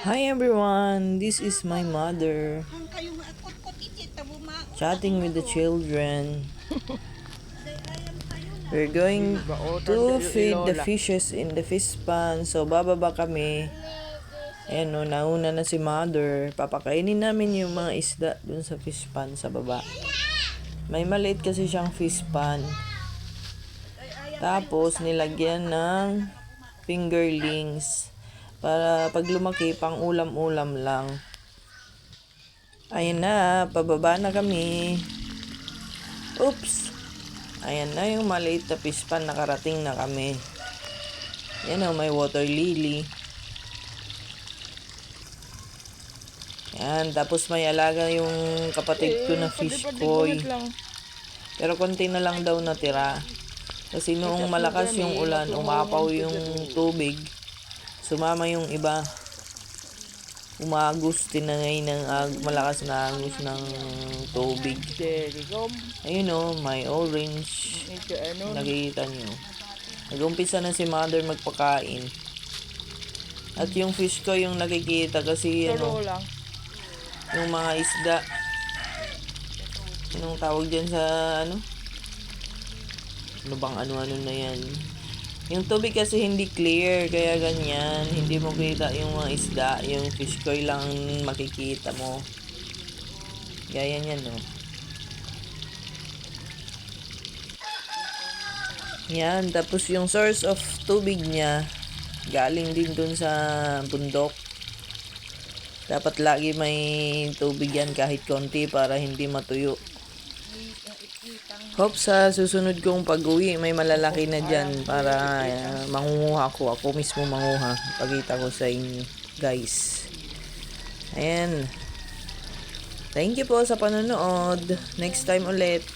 Hi everyone, this is my mother chatting with the children. We're going to feed the fishes in the fish pan. So bababa kami. Ayan o, nauna na si mother. Papakainin namin yung mga isda dun sa fish pan sa baba. May maliit kasi siyang fish pan. Tapos nilagyan ng fingerlings. Para pag lumaki, pang ulam-ulam lang. Ayan na, pababa na kami. Oops! Ayan na yung maliit na fish pan, nakarating na kami. Yan o, may water lily. Yan, tapos may alaga yung kapatid ko na fish koi. Pero konti na lang daw natira. Kasi noong malakas yung ulan, umapaw yung tubig. Sumama yung iba. Umagos, tinangay ng malakas na agos ng tubig. Ayun o, may orange. Nakikita nyo. Nag-umpisa na si mother magpakain. At yung fish ko yung nakikita kasi yung mga isda. Anong tawag dyan sa ano? Ano bang ano-ano na yan? Yung tubig kasi hindi clear, kaya ganyan. Hindi mo kita yung mga isda. Yung fish koi lang makikita mo. Gaya yan, no? Yan, tapos yung source of tubig niya, galing din dun sa bundok. Dapat lagi may tubig yan kahit konti para hindi matuyo. Hope sa susunod kong pag-uwi may malalaki na dyan para mangunguha ko. Ako mismo manguha. Pagkita ko sa inyo guys. Ayan. Thank you po sa panonood. Next time ulit.